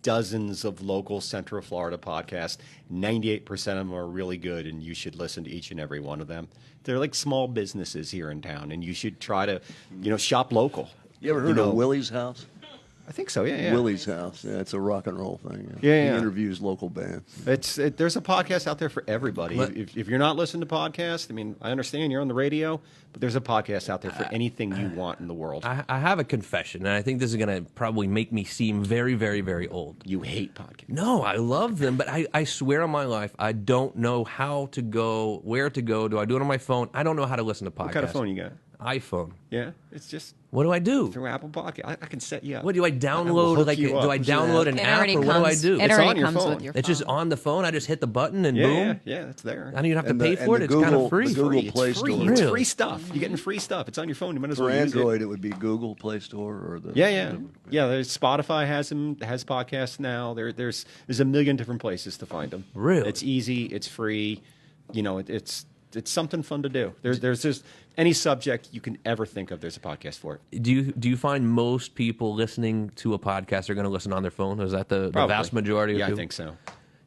dozens of local Central Florida podcasts. 98% of them are really good, and you should listen to each and every one of them. They're like small businesses here in town, and you should try to, shop local. You ever heard of Willie's House? I think so. Yeah. Willie's House. Yeah, it's a rock and roll thing. Yeah, He yeah. interviews local bands. There's a podcast out there for everybody. But- If you're not listening to podcasts, I mean, I understand you're on the radio, but there's a podcast out there for anything you want in the world. I have a confession, and I think this is going to probably make me seem very, very, very old. You hate podcasts. No, I love them, but I swear on my life, I don't know how to go, where to go. Do I do it on my phone? I don't know how to listen to podcasts. What kind of phone you got? iPhone. Yeah, it's just What do I do? through Apple Podcast. I can set you up. What do I will download? hook Like, you do up. I Is it download an an It app, already or what do I comes. do? It It's already on your comes phone. with your phone. It's just on the phone. I just hit the button and boom. Yeah, it's there. I don't even have to And the- pay and for it. the It's kind Google- of free. the Google It's Play free. Store. It's Really? free stuff. You're getting free stuff. It's on your phone. You might as For well use Android, it. it would be Google Play Store or the. Yeah. There's Spotify has podcasts now. There's a million different places to find them. Really? It's easy. It's free. It's something fun to do. There's just any subject you can ever think of. There's a podcast for it. Do you find most people listening to a podcast are going to listen on their phone? Is that the Probably. vast majority of Yeah, I people? think so.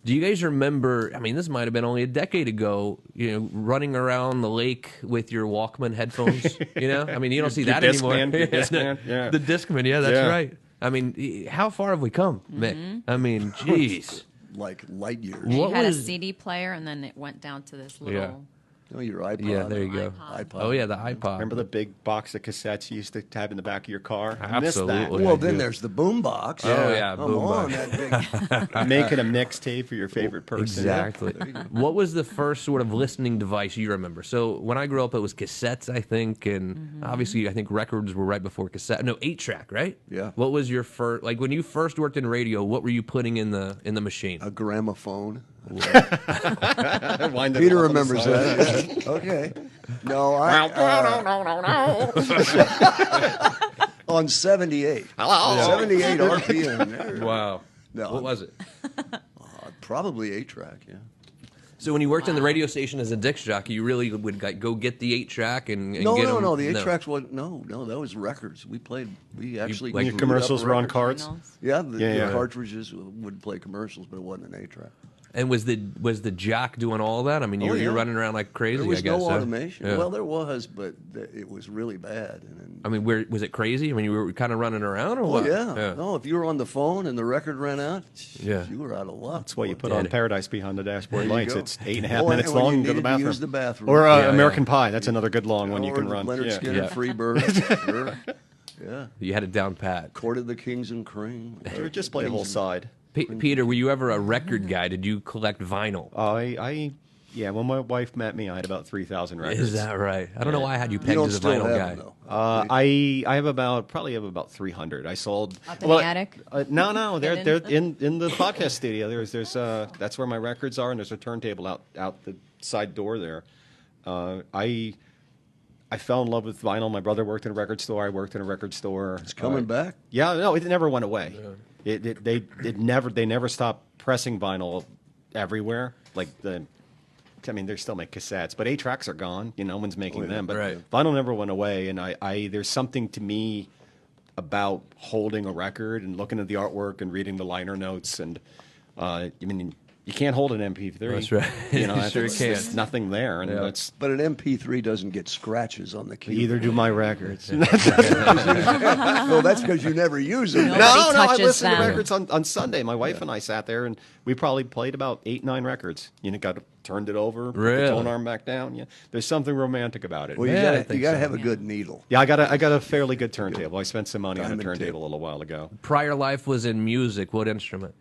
Do you guys remember? I mean, this might have been only a decade ago. Running around the lake with your Walkman headphones. I mean, you don't see Your that Discman, anymore. your Discman, yeah. The Discman. Yeah, that's Yeah. right. I mean, how far have we come, Mick? I mean, jeez. like light years. And What you had was- a CD player, and then it went down to this little. Yeah. Oh, your iPod. Yeah, there you go. iPod. Oh yeah, the iPod. Remember the big box of cassettes you used to have in the back of your car? I miss Absolutely. Well, I then do. there's the boombox. Oh, yeah, come boombox. on, that big. that. Making a mixtape for your favorite person. Exactly. What was the first sort of listening device you remember? So when I grew up, it was cassettes, I think, and obviously I think records were right before cassette. No, 8-track, right? Yeah. What was your first? Like when you first worked in radio, what were you putting in the machine? A gramophone. Wind it Peter up on the remembers side. that. Yeah. Okay. No, on 78. Hello. 78 RPM. There. Wow. No. What was it? Probably 8-track, yeah. So when you worked in the radio station as a disc jockey, you really would like, go get the 8-track and No, get no, them? no. The 8-tracks was no, that was records. We actually like Your glued commercials up were on records. cards. Yeah, Yeah, the yeah. cartridges would play commercials, but it wasn't an 8-track. And was the jock doing all that? I mean, Oh, you're yeah. running around like crazy. There was I guess, no huh? automation. Yeah. Well, there was, but it was really bad. And I mean, where was it crazy? I mean, you were kind of running around, or oh what? yeah. No, if you were on the phone and the record ran out, Yeah. you were out of luck. That's why you put Yeah. on Paradise Behind the Dashboard There you Lights. go. It's 8.5 Oh, and minutes when you long. You go to needed the to bathroom. use the bathroom. Or Yeah, American yeah. Pie. That's another good long one you Or can the run. Leonard Yeah. Skinner, Yeah. Freebird. Sure. Yeah. You had it down pat. Court of the Kings and Cream. Or just play a whole side. Peter, were you ever a record guy? Did you collect vinyl? Yeah, when my wife met me, I had about 3,000 records. Is that right? I don't know why I had you You pegged don't as a still vinyl have guy. them, though. I have about 300. I sold Up in the attic? No, they're Hidden? in the podcast studio. There's that's where my records are, and there's a turntable out the side door there. I fell in love with vinyl. My brother worked in a record store. I worked in a record store. It's coming back. Yeah, no, it never went away. They never stopped pressing vinyl everywhere. I mean, they still make cassettes, but 8-tracks are gone. No one's making them. But Right. vinyl never went away, and there's something to me about holding a record and looking at the artwork and reading the liner notes. And I mean, you can't hold an MP3. That's right. You sure there's can't. nothing there, and Yeah. that's But an MP3 doesn't get scratches on the key. either do my records. Well, that's because you never use them. Nobody I touches listened to them. records on Sunday. My wife and I sat there, and we probably played about 8-9 records. Turned it over, put Really? the tone arm back down. Yeah, there's something romantic about it. Well, you Yeah, I got think to so. have a good needle. Yeah, I got a fairly good turntable. I spent some money on a Diamond turntable tip. a little while ago. Prior life was in music. What instrument?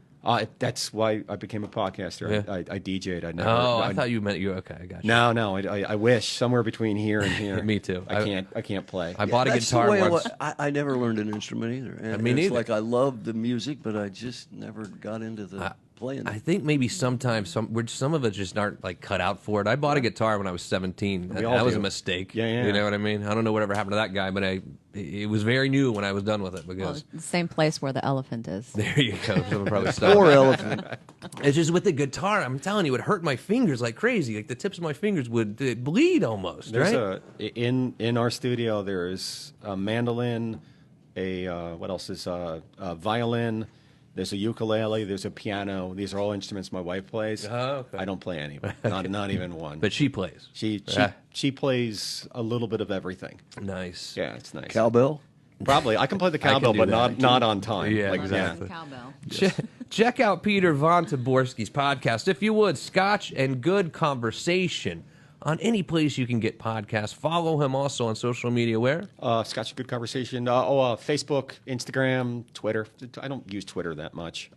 That's why I became a podcaster. Yeah. I DJ'd. I never. Oh, I thought you meant you. Okay, I got you. No. I wish somewhere between here and here. Me too. I can't play. I bought a That's guitar the way once. I never learned an instrument either. And Me it's neither. like I loved the music, but I just never got into the playing. I think maybe sometimes some of us just aren't like cut out for it. I bought a guitar when I was 17. We all That was do. a mistake. Yeah. You know what I mean? I don't know whatever happened to that guy, but it was very new when I was done with it Well, because the same place where the elephant is. there you go. Someone probably stopped. Poor elephant. It's just with the guitar. I'm telling you, it hurt my fingers like crazy. Like the tips of my fingers would bleed almost. There's right? in our studio. There's a mandolin, what else is a violin. There's a ukulele. There's a piano. These are all instruments my wife plays. Oh, okay. I don't play any. Not even one. But she plays. She plays a little bit of everything. Nice. Yeah, it's nice. Cowbell. Probably I can play the can cowbell, do but that. not on time. Yeah, Like, exactly. Cowbell. Check out Peter Von Taborski's podcast, if you would, Scotch and Good Conversation, on any place you can get podcasts. Follow him also on social media. Where? Scotch Good Conversation. Facebook, Instagram, Twitter. I don't use Twitter that much.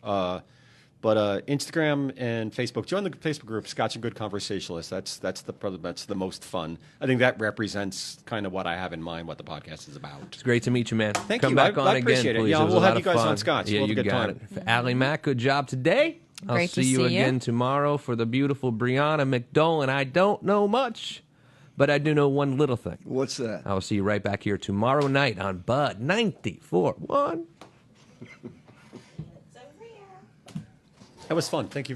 But Instagram and Facebook. Join the Facebook group, Scotch and Good Conversationalists. That's the most fun. I think that represents kind of what I have in mind, what the podcast is about. It's great to meet you, man. Thank Come you. back I on appreciate again, it. please. Yeah, It was we'll a have lot you guys of fun. on Scotch. Yeah, We'll have you a good got time. it. For Allie Mack, good job today. I'll Great see to you see you. again tomorrow for the beautiful Brianna McDolan. I don't know much, but I do know one little thing. What's that? I will see you right back here tomorrow night on Bud 94.1. That was fun. Thank you very